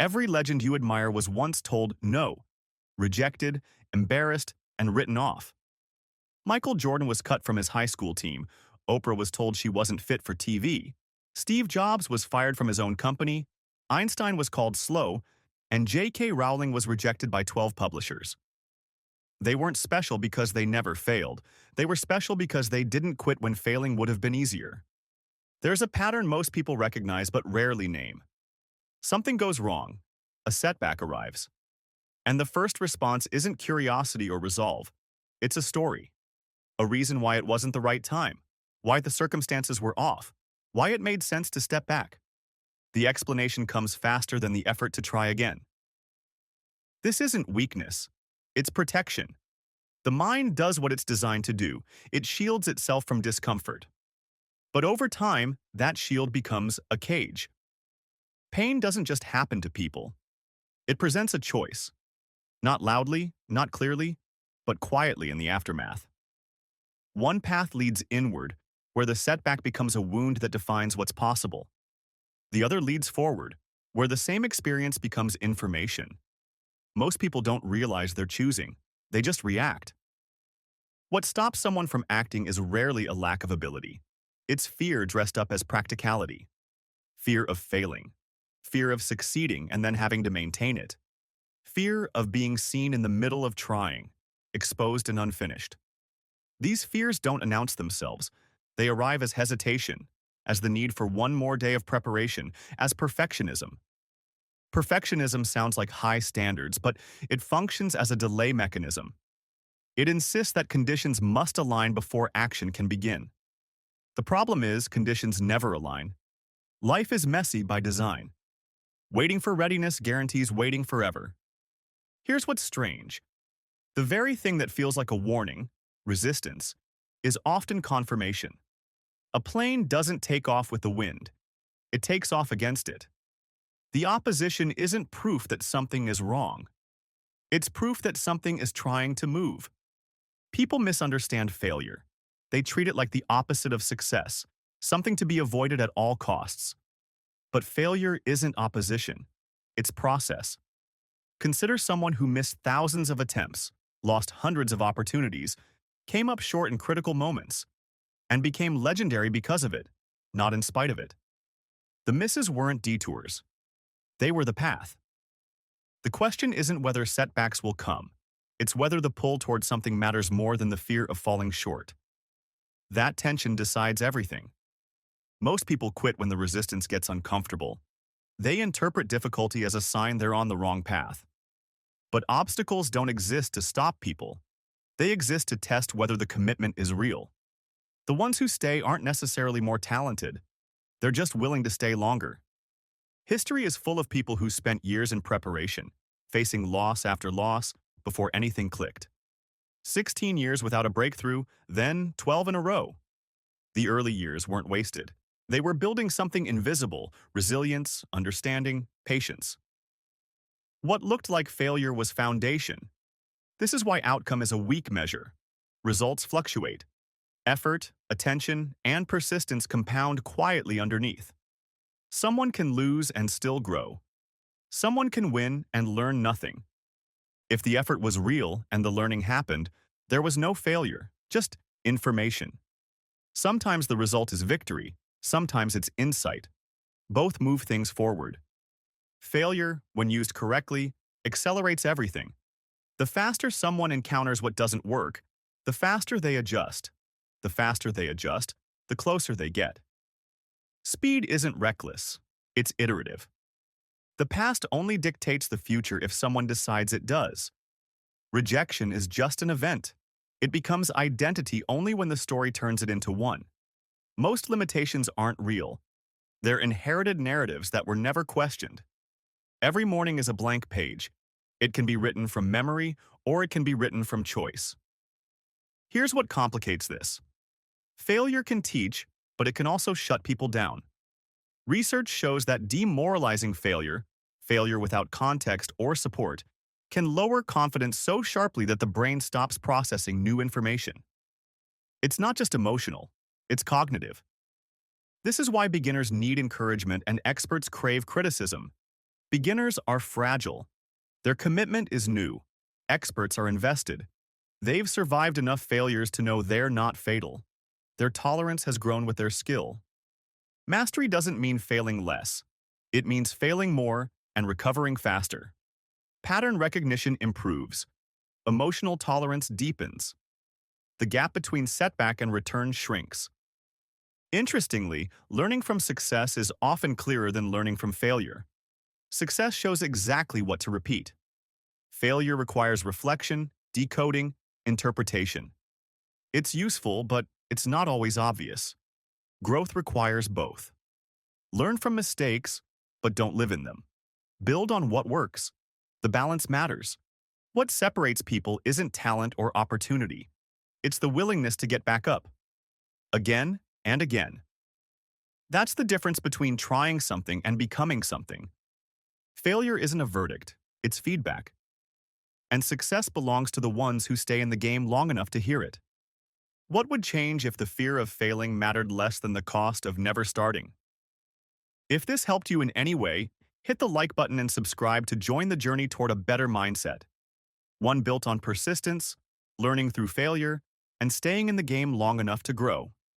Every legend you admire was once told no, rejected, embarrassed, and written off. Michael Jordan was cut from his high school team. Oprah was told she wasn't fit for TV. Steve Jobs was fired from his own company. Einstein was called slow, and J.K. Rowling was rejected by 12 publishers. They weren't special because they never failed. They were special because they didn't quit when failing would have been easier. There's a pattern most people recognize but rarely name. Something goes wrong. A setback arrives. And the first response isn't curiosity or resolve. It's a story. A reason why it wasn't the right time. Why the circumstances were off. Why it made sense to step back. The explanation comes faster than the effort to try again. This isn't weakness. It's protection. The mind does what it's designed to do. It shields itself from discomfort. But over time, that shield becomes a cage. Pain doesn't just happen to people. It presents a choice. Not loudly, not clearly, but quietly in the aftermath. One path leads inward, where the setback becomes a wound that defines what's possible. The other leads forward, where the same experience becomes information. Most people don't realize they're choosing. They just react. What stops someone from acting is rarely a lack of ability. It's fear dressed up as practicality. Fear of failing. Fear of succeeding and then having to maintain it. Fear of being seen in the middle of trying, exposed and unfinished. These fears don't announce themselves. They arrive as hesitation, as the need for one more day of preparation, as perfectionism. Perfectionism sounds like high standards, but it functions as a delay mechanism. It insists that conditions must align before action can begin. The problem is conditions never align. Life is messy by design. Waiting for readiness guarantees waiting forever. Here's what's strange. The very thing that feels like a warning, resistance, is often confirmation. A plane doesn't take off with the wind. It takes off against it. The opposition isn't proof that something is wrong. It's proof that something is trying to move. People misunderstand failure. They treat it like the opposite of success, something to be avoided at all costs. But failure isn't opposition. It's process. Consider someone who missed thousands of attempts, lost hundreds of opportunities, came up short in critical moments, and became legendary because of it, not in spite of it. The misses weren't detours. They were the path. The question isn't whether setbacks will come. It's whether the pull toward something matters more than the fear of falling short. That tension decides everything. Most people quit when the resistance gets uncomfortable. They interpret difficulty as a sign they're on the wrong path. But obstacles don't exist to stop people. They exist to test whether the commitment is real. The ones who stay aren't necessarily more talented. They're just willing to stay longer. History is full of people who spent years in preparation, facing loss after loss before anything clicked. 16 years without a breakthrough, then 12 in a row. The early years weren't wasted. They were building something invisible: resilience, understanding, patience. What looked like failure was foundation. This is why outcome is a weak measure. Results fluctuate. Effort, attention, and persistence compound quietly underneath. Someone can lose and still grow. Someone can win and learn nothing. If the effort was real and the learning happened, there was no failure, just information. Sometimes the result is victory, sometimes it's insight. Both move things forward. Failure, when used correctly, accelerates everything. The faster someone encounters what doesn't work, the faster they adjust. The faster they adjust, the closer they get. Speed isn't reckless, it's iterative. The past only dictates the future if someone decides it does. Rejection is just an event. It becomes identity only when the story turns it into one. Most limitations aren't real. They're inherited narratives that were never questioned. Every morning is a blank page. It can be written from memory or it can be written from choice. Here's what complicates this. Failure can teach, but it can also shut people down. Research shows that demoralizing failure without context or support, can lower confidence so sharply that the brain stops processing new information. It's not just emotional, it's cognitive. This is why beginners need encouragement and experts crave criticism. Beginners are fragile. Their commitment is new. Experts are invested. They've survived enough failures to know they're not fatal. Their tolerance has grown with their skill. Mastery doesn't mean failing less. It means failing more and recovering faster. Pattern recognition improves. Emotional tolerance deepens. The gap between setback and return shrinks. Interestingly, learning from success is often clearer than learning from failure. Success shows exactly what to repeat. Failure requires reflection, decoding, interpretation. It's useful, but it's not always obvious. Growth requires both. Learn from mistakes, but don't live in them. Build on what works. The balance matters. What separates people isn't talent or opportunity. It's the willingness to get back up. Again and again. That's the difference between trying something and becoming something. Failure isn't a verdict, it's feedback. And success belongs to the ones who stay in the game long enough to hear it. What would change if the fear of failing mattered less than the cost of never starting? If this helped you in any way, hit the like button and subscribe to join the journey toward a better mindset. One built on persistence, learning through failure, and staying in the game long enough to grow.